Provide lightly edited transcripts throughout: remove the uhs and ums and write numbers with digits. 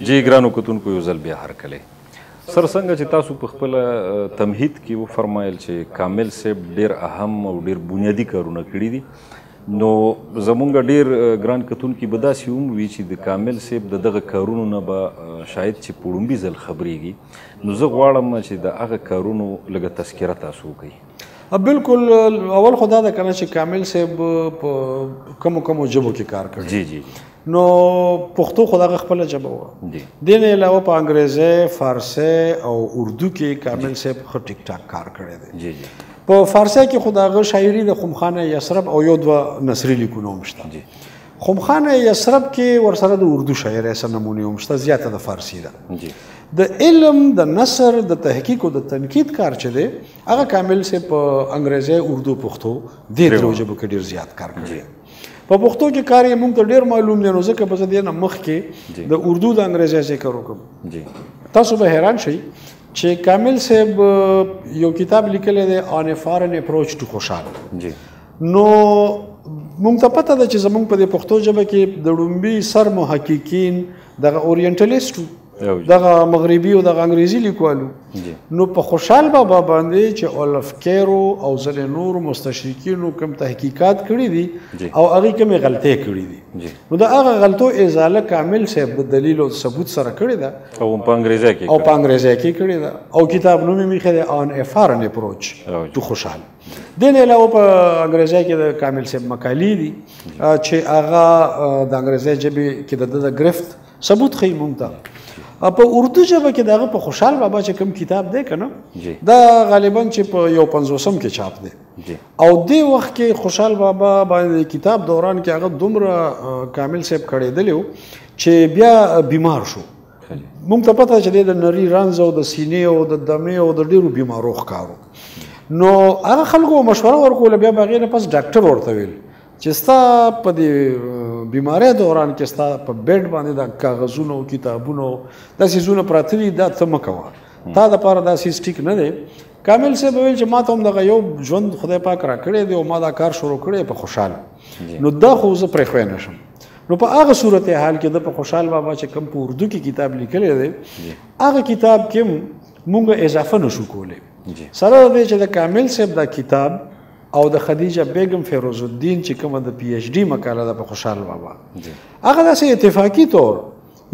جی ګرانو کتونکو یو ځل بیا هرکلی سر څنګه چې تاسو په خپله تمهید کې وفرمایل چې کامل صاحب ډېر اهم او ډېر بنیادي کارونه کړي دي نو زمونږ ډېر ګران کتونکي به داسې هم وي چې د کامل صاحب د دغه کارونو نه به شاید چې په وړومبي ځل خبرېږي نو زه غواړم چې د هغه کارونو لږه تذکره تاسو وکړئ بالکل اول خو دا ده که نه چې کامل صاحب په کومو ژبو کې کار کړی جی جی نو پښتو خو دغه خپله ژبه وه دې نه علاوه په انګریزي فارسي او اردو کې کامل صاحب ښه ټیک ټاک کار کړی دی جی جی په فارسي کې خو د هغه شاعري د خمخانه یسرب او یو دوه نثري لیکونه هم شته خمخانه یسرب کې ورسره د اردو شاعرۍ څه نمونې هم شته زیاته د فارسي ده جی د علم د نثر د تحقیق او د تنقید کار چې دی هغه کامل صاحب په انګریزي اردو پښتو دې درو ژبو کې ډېر زیات کار کړی په پښتو کې کار یې موږ ته ډېر معلوم دی نو ځکه په دې نه مخکې د اردو د انګریزي ذکر وکړم تاسو به حیران شئ چې کامل صاحب یو کتاب لیکلی دی آن ا فارن اپروچ ټو خوشحال نو موږ ته پته ده چې زموږ په دې پښتو ژبه کې د ړومبي سر محققین دغه اورینټلیسټ دغه مغربي او دغه انګریزي لیکوالو نو په خوشحال بابا باندې چې اولف کیرو او ځینې نور مستشرقینو کوم تحقیقات کړي دي او هغوی کومې غلطۍ کړي دي نو د هغه غلطو ازاله کامل صاحب د دلیل او ثبوت سره کړې ده او په انګریزي کې کړې ده او کتاب نوم یې ایښی دی آن ا فارن اپروچ ټو خوشحال دې نه علاوه په انګریزي کې د کامل صاحب مقالې دي چې هغه د انګریزي ژبې کې د ګرفت ثبوت ښیي موږ ته په اردو ژبه کې دغه په خوشحال بابا چې کوم کتاب دی که نه دا غالبا چې په یو 50 کې چاپ دی او دې وخت کې خوشحال بابا باندې کتاب دوران کې هغه دومره کامل صاحب کړېدلی و چې بیا بیمار شو موږ ته پته چې د نري رنځ او د سینې او د دمې او د ډېرو بیمارو ښکارو نو هغه خلکو مشوره ورکوله بیا به هغې نه پس ډاکټر ورته ویل چې ستا په دې بیماری دوران کې ستا په بیډ باندې د کاغذونو کتابونو دا څیزونه پراته دي دا ته مه کوه تا دپاره دا څیز ټیک نه دی کامل صاحب ویل چې ما ته هم دغه یو ژوند خدای پاک راکړی دی او ما دا کار شروع کړی په خوشحاله نو دا خو زه پرېښوی نه شم نو په هغه صورت حال کې د په خوشحال بابا چې کوم په اردو کې کتاب لیکلی دی هغه کتاب کې مونږ اضافه نشو کولی سره د دې چې د کامل صاحب دا کتاب او د خدیجه بیگم فیروز الدین چې کومه د پی ایچ ډي مقاله ده په خوشحال بابا هغه داسې اتفاقي طور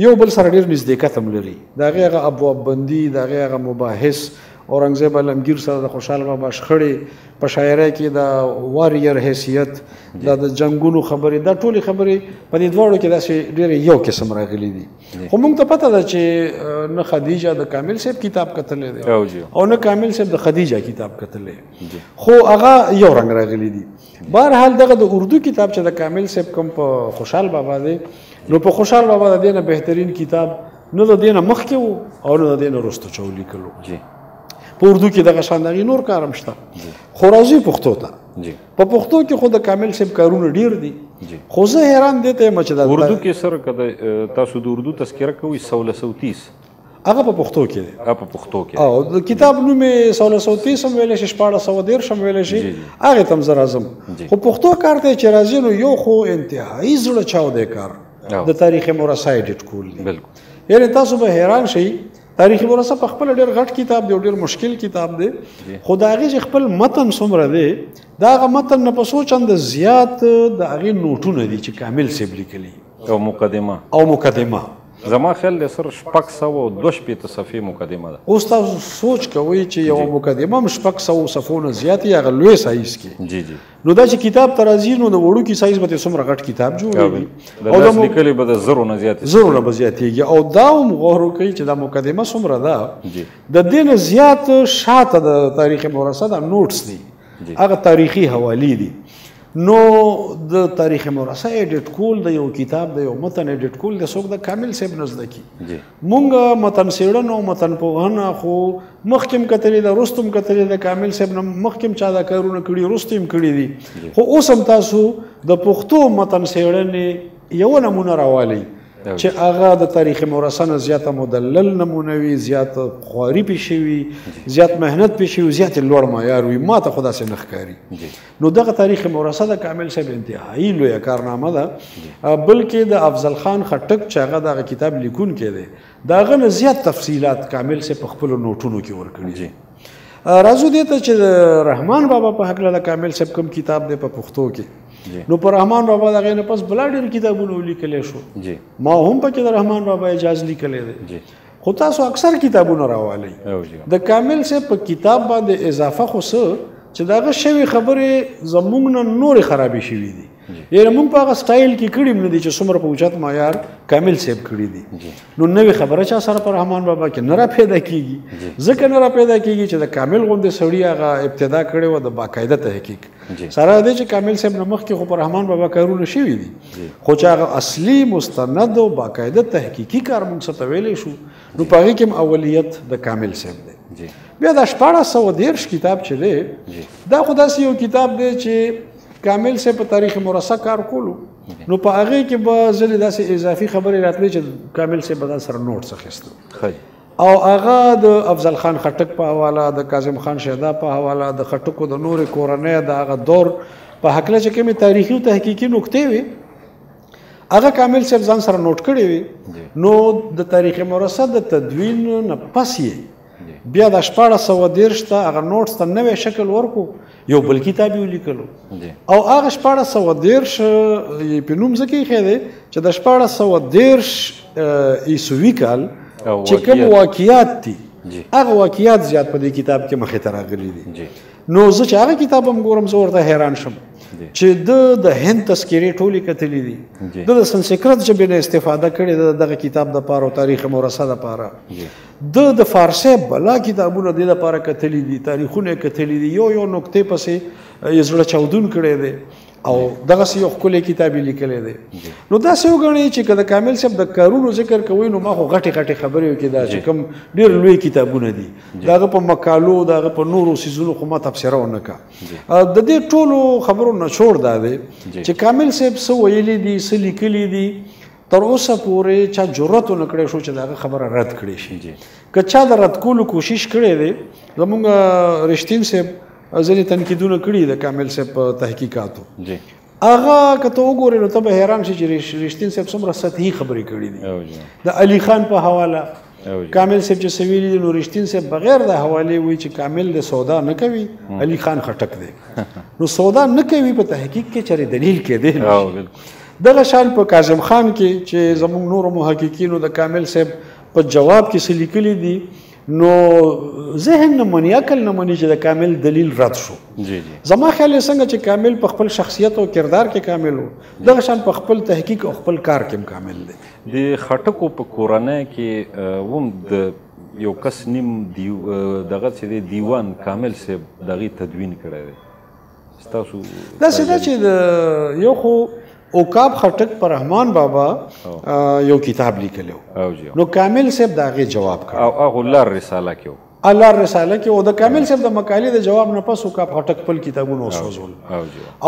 یو بل سره ډېر نزدېکت هم لري د هغې هغه ابواب بندي د هغې هغه مباحث اورنګزیب علمگیر سره د خوشحال بابا شخړې په شاعرۍ کې د واریر حیثیت دا د جنګونو خبرې دا ټولې خبرې په دې دواړو کې داسې ډېرې یو قسم راغلي دي خو موږ ته پته ده چې نه خدیجه د کامل صاحب کتاب کتلی دی او نه کامل صاحب د خدیجه کتاب کتلی خو هغه یو رنګ راغلي دي بهرحال دغه د اردو کتاب چې د کامل صاحب کوم په خوشحال بابا دی نو په خوشحال بابا د دې نه بهترین کتاب نه د دې نه مخکې و او نه د دې نه وروسته چې ولیکلو په اردو کې دغه شان دغې نور کار هم شته خو راځي پښتو ته په پښتو کې خو د کامل صاحب کارونه ډېر دي خو زه حیران دې ته یم چې د اردو کې سر که تاسو د اردو تذکره کوئ 1630 هغه په پښتو کې دی هغه په پښتو کې او د کتاب نوم یې 1630 هم ویلی شي 1413 هم ویلی شي هغې ته هم زه راځم خو پښتو کار ته چې راځي نو یو خو انتهایي زړه چاودی کار د تاریخ مرصع ایډیټ کول دي یعنې تاسو به حیران شئ تاریخي مرصع په خپل ډېر غټ کتاب دی او ډېر مشکل کتاب دی خو د هغې چې خپل متن څومره دی د هغه متن نه په څو چنده زیات د هغې نوټونه دي چې کامل صاحب لیکلي او مقدمه زما خیال دی سر 602 صفحې مقدمه ده اوس تاسو سوچ کوئ چې یوه مقدمه هم 600 صفحو نه زیات یې هغه لوی سایز کې جی جی نو دا چې کتاب ته راځي نو د وړوکي سایز به ترې څومره غټ کتاب جوړوي د لاس لیکلي به د زرو نه زیاتېږي او دا هم غور وکړئ چې دا مقدمه څومره ده د دې نه زیات شاته د تاریخ مرصع دا نوټس دي هغه تاریخي حوالې دي نو د تاریخ مرصع ایډیټ کول د یو کتاب د یو متن ایډیټ کول د څوک د کامل صاحب نه زده کي مونږ متن څېړنه او متن پوهنه خو مخکې هم کتلې ده وروسته هم کتلې ده کامل صاحب نه مخکې هم چا دا کارونه کړي وروسته هم کړي دي خو اوس هم تاسو د پښتو متن څېړنې یوه نمونه راوالئ چې هغه د تاریخ مورثه نه زیاته مدلل نمونه وي، زیاته خواري پې شوي، زیات محنت پې شوي، زیات لوړ معیار وي. ما ته خو داسې نه ښکاري. نو دغه تاریخ مورثه د کامل صاحب انتهایي لویه کارنامه ده. بلکې د افضل خان خټک چې هغه دغه کتاب لیکونکی دی، د هغه نه زیات تفصیلات کامل صاحب په خپلو نوټونو کې ورکړي دي. راځو دې ته چې د رحمان بابا په هکله د کامل صاحب کوم کتاب دی په پښتو کې، نو پر رحمان بابا د هغې نه پس بلا ډېر کتابونه ولیکلی شو. ما هم پکې د رحمان بابا اجاز لیکلی دی، خو تاسو اکثر کتابونه راوالئ. د کامل صاحب په کتاب باندې اضافه خو څه چې د هغه شوي خبرې زموږ نه نورې خرابې شوي دي. یعنې موږ په هغه سټایل کې کړي نه دي چې څومره په اوچت معیار کامل صاحب کړي دي. نو نوې خبره چا سره په رحمان بابا کې نه را پیدا کېږي، ځکه نه را پیدا کېږي چې د کامل غوندې سړي هغه ابتدا کړې وه د باقاعده تحقیق سره. دی چې کامل صاحب نه مخکې خو په رحمان بابا کارونه شوي دي، خو چې هغه اصلي مستند او باقاعده تحقیقي کار موږ څه ته ویلی شو، نو په هغې کې هم اولیت د کامل صاحب دی. بیا دا 1413 کتاب چې دی، دا خو داسې یو کتاب دی چې کامل صاحب په تاریخ مورثه کار کولو، نو په هغې کې به ځلې داسې اضافي خبرې راتلې چې کامل صاحب به دا سره نوټس اخیسته. او هغه د افضل خان خټک په حواله، د کاظم خان شهدا په حواله، د خټکو د نورې کورنۍ د هغه دور په هکله چې کومې تاریخي او تحقیقي نکتې وي، هغه کامل صاحب ځان سره نوټ کړی وي. نو د تاریخ مورثه د تدوین نه پس یې بیا د 1413 ته هغه نوټس ته نوی شکل ورکو، یو بل کتاب یې ولیکلو. او هغه 1413 یې په نوم ځکه ایښی دی چې د 1413 عیسوي کال چې کوم واقعیات دي، هغه واقعیات زیات په دې کتاب کې مخې ته راغلي دي. نو زه چې هغه کتاب هم ګورم، زه ورته حیران شم چې د هند تذکرې ټولې کتلې دي، د سنسکرت ژبې نه استفاده کړې ده دغه کتاب دپاره او تاریخ مورثه دپاره. د فارسي بلا کتابونه دې دپاره کتلي دي، تاریخونه یې کتلي دي، یو یو نکتې پسې یې زړه چاودون کړی دی او دغسې یو ښکلی کتاب یې لیکلی دی. نو داسې وګڼئ چې که د کامل صاحب د کارونو ذکر کوئ، نو ما خو غټې غټې خبرې وکړې دا چې کوم ډېر لوی کتابونه دي، د هغه په مقالو، د هغه په نورو څیزونو خو ما تبصره ونه کړه. د دې ټولو خبرو نچوړ دا دی چې کامل صاحب څه ویلي دي، څه لیکلي دي، تر اوسه پورې چا جرأت ونه کړی شو چې د هغه خبره رد کړی شي. که چا د رد کولو کوشش کړی دی، زمونږ رښتین صاحب ځینې تنقیدونه کړي د کامل صاحب په تحقیقاتو، هغه که ته وګورې نو ته به حیران شي چې رښتین صاحب څومره سطحي خبرې کړي دي. د علي خان په حواله کامل صاحب چې څه ویلي دي، نو رښتین صاحب بغیر د حوالې وایي چې کامل د سودا نه کوي، علي خان خټک دی. نو سودا نه کوي په تحقیق کې چېرې دلیل کېدی نه. دغه شان په کاظم خان کې چې زموږ نورو محققینو د کامل صاحب په جواب کې څه لیکلي دي، نو ذهن نه مني، عقل نه مني چې د کامل دلیل رد شو. زما خیال یې څنګه چې کامل په خپل شخصیت او کردار کې کامل و، دغه شان په خپل تحقیق او خپل کار کې هم کامل دی. د خټکو په کورنۍ کې هم د یو کس نیم دغه چې دی دیوان کامل صاحب دغې تدوین کړی دی. ستاسو داسې ده چې د یو خو عقاب خټک پر رحمان بابا یو کتاب لیکلی و، نو کامل صاحب د هغې جواب کړی او هغه لار رساله کې و، لار رساله کې، او د کامل صاحب د مقالې د جواب نه پس عقاب خټک خپل کتابونه وسوځول.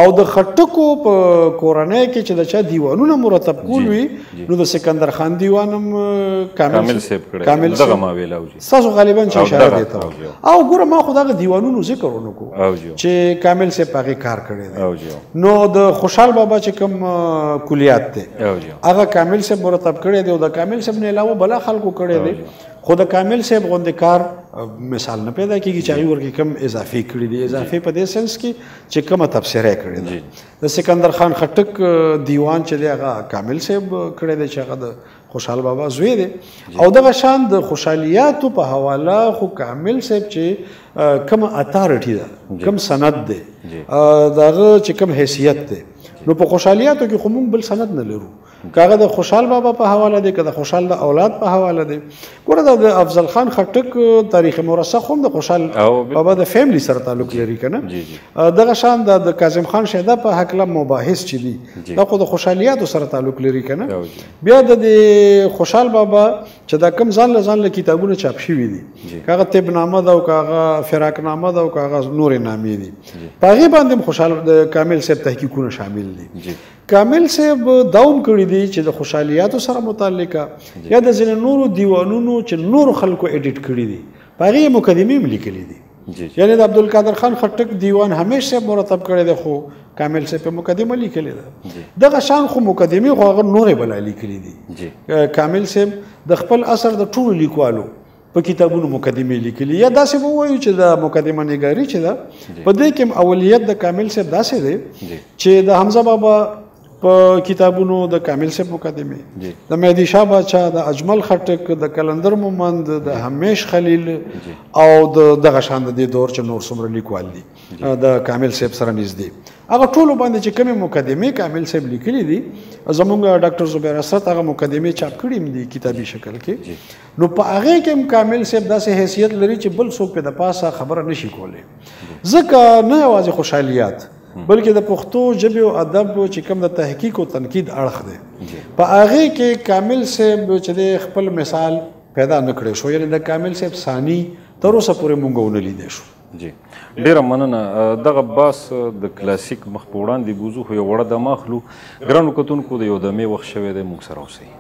او د خټکو په کورنۍ کې چې د چا دیوانونه مرتب کول وي، نو د سکندر خان دیوان هم کامل صاحب کړی، دغه ما ویل ستاسو غالبا چې اشاره دی ته. او ګوره ما خو دغه دیوانونو ذکر ونه کړو چې کامل صاحب په هغې کار کړی دی. نو د خوشحال بابا چې کوم کلیات دی، هغه کامل صاحب مرتب کړی دی، او د کامل صاحب نه علاوه بلا خلکو کړی دی. خو د کامل صاحب غوندې کار مثال نه پیدا کېږي چې هغې ورکې کوم اضافي کړي دي. اضافي په دې سنس کې چې کومه تبصره یې کړې ده. د سکندر خان خټک دیوان چې دی هغه کامل صاحب کړی دی چې هغه د خوشحال بابا زوی دی. او دغه شان د خوشحالیاتو په حواله خو کامل صاحب چې کوم اتارټي ده، کوم سند دی، د هغه چې کوم حیثیت دی، نو په خوشحالیاتو کې خو موږ بل سند نه لرو. که هغه د خوشحال بابا په حواله دی، که د خوشحال د اولاد په حواله دی. ګوره د افضل خان خټک تاریخ مورثه خو هم د خوشحال بابا د فیملی سره تعلق لري که نه. دغه شان د کاظم خان شهدا په هکله مباحث چې دي، دا خو د خوشحالیاتو سره تعلق لري که نه. بیا د خوشحال بابا چې دا کم ځان له کتابونه چاپ شوي دي، که هغه طب نامه ده او که هغه فراق نامه ده او که هغه نورې نامې دي، په هغې باندې هم خوشحال د کامل صاحب تحقیقونه شامل دي. کامل صاحب دا هم کړي دي چې د خوشحالیاتو سره متعلقه یا د ځینې نورو دیوانونو چې نورو خلکو ایډیټ کړي دي په هغې یې مقدمې هم لیکلي دي یعنی د عبدالقادر خان خټک دیوان همیش صاحب مرتب کړی دی خو کامل صاحب په مقدمه لیکلې ده دغه شان خو مقدمې خو هغه نورې بلا لیکلي دي کامل صاحب د خپل اثر د ټولو لیکوالو په کتابونو مقدمې لیکلي یا داسې به ووایو چې د مقدمه نګاري چې ده په دې کې اولیت د کامل صاحب داسې دی چې د حمزه بابا په کتابونو د کامل صاحب مقدمه د مهدي شاه باچا د اجمل خټک د کلندر مومند د همیش خلیل او دغه شان د دې دور چې نور څومره لیکوال دي د کامل صاحب سره نږدې هغه ټولو باندې چې کومې مقدمې کامل صاحب لیکلي دي زمونږ ډاکټر زبیر اسرت هغه مقدمې چاپ کړي هم دي کتابي شکل کې نو په هغې کې هم کامل صاحب داسې حیثیت لري چې بل څوک پې د پاسه خبره نشي کولی ځکه نه یوازې خوشحالیات بلکې د پښتو ژبې او ادب چې کوم د تحقیق او تنقید اړخ دی په هغې کې کامل صاحب چې دی خپل مثال پیدا نه کړی شو یعنې د کامل صاحب ثاني تر اوسه پورې مونږ ونه لیدی شو جی ډیره مننه دغه باس د کلاسیک مخ په وړاندې بوزو خو یو وړه دمه اخلو ګرانو کتونکو د یو دمې وخت شوی دی موږ سره اوسئ